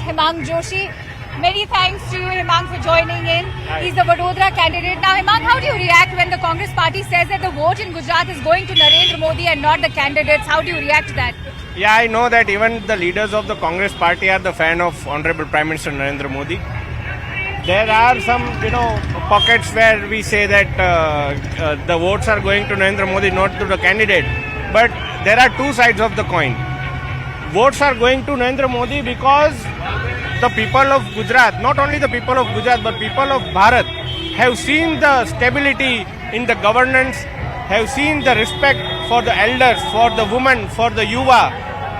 Hemang Joshi. Many thanks to you, Hemang, for joining in. He's the Vadodara candidate. Now, Hemang, how do you react when the Congress party says that the vote in Gujarat is going to Narendra Modi and not the candidates? How do you react to that? Yeah, I know that even the leaders of the Congress party are the fan of Honorable Prime Minister Narendra Modi. There are some, pockets where we say that the votes are going to Narendra Modi, not to the candidate. But there are two sides of the coin. Votes are going to Narendra Modi because the people of Gujarat, not only the people of Gujarat, but people of Bharat have seen the stability in the governance, have seen the respect for the elders, for the women, for the yuva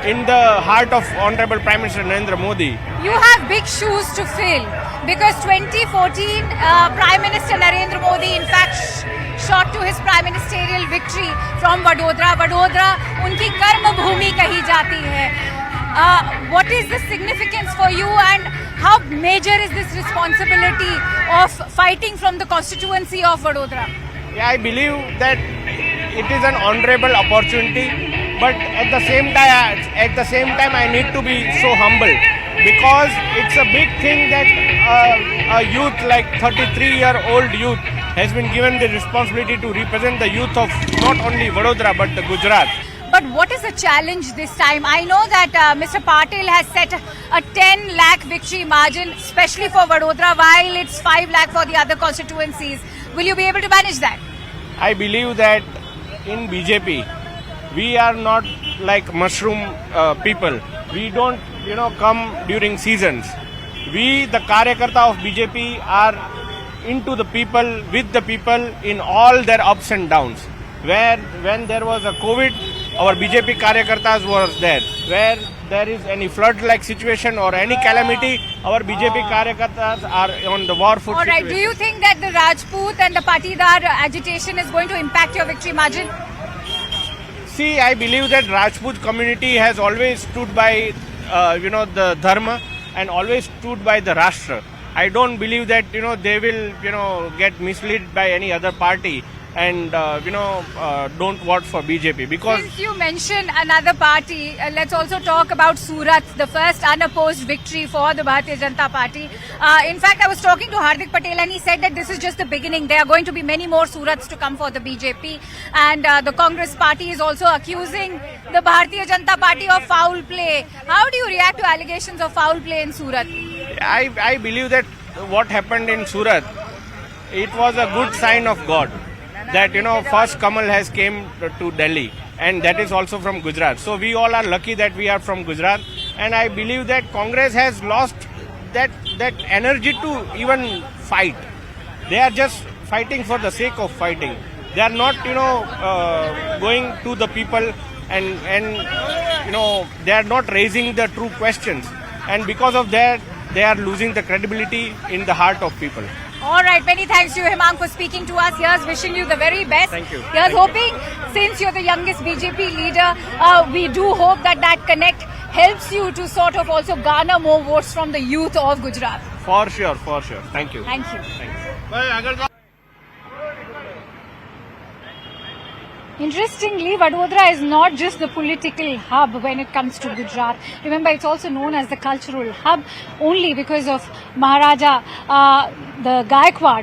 in the heart of Honorable Prime Minister Narendra Modi. You have big shoes to fill because 2014 Prime Minister Narendra Modi in fact shot to his prime ministerial victory from Vadodara. Vadodara unki karma bhumi kahi jati hai. What is the significance for you and how major is this responsibility of fighting from the constituency of Vadodara? Yeah, I believe that it is an honorable opportunity, but at the same time I need to be so humble because it's a big thing that a youth like 33-year-old youth has been given the responsibility to represent the youth of not only Vadodara but the Gujarat. But what is the challenge this time? I know that Mr. Patil has set a 10 lakh victory margin, especially for Vadodara, while it's 5 lakh for the other constituencies. Will you be able to manage that? I believe that in BJP, we are not like mushroom people. We don't, come during seasons. We, the Karyakarta of BJP, are into the people, with the people in all their ups and downs. When there was a COVID, our BJP Karyakartas was there. Where there is any flood-like situation or any calamity, our BJP Karyakartas are on the war foot. All right. Do you think that the Rajput and the Patidar agitation is going to impact your victory margin? See, I believe that Rajput community has always stood by, the Dharma and always stood by the Rashtra. I don't believe that, they will, get misled by any other party and, don't vote for BJP because... Since you mentioned another party, let's also talk about Surat, the first unopposed victory for the Bharatiya Janata Party. In fact, I was talking to Hardik Patel and he said that this is just the beginning. There are going to be many more Surats to come for the BJP. And the Congress party is also accusing the Bharatiya Janata Party of foul play. How do you react to allegations of foul play in Surat? I believe that what happened in Surat, it was a good sign of God. That first Kamal has came to Delhi and that is also from Gujarat. So we all are lucky that we are from Gujarat and I believe that Congress has lost that energy to even fight. They are just fighting for the sake of fighting. They are not going to the people and they are not raising the true questions and because of that they are losing the credibility in the heart of people. All right, many thanks to you, Hemang, for speaking to us. Here's wishing you the very best. Thank you. Here's hoping, since you're the youngest BJP leader, we do hope that connect helps you to sort of also garner more votes from the youth of Gujarat. For sure. Thank you. Thank you. Thanks. Interestingly, Vadodara is not just the political hub when it comes to Gujarat. Remember, it's also known as the cultural hub only because of Maharaja, the Gaikwad,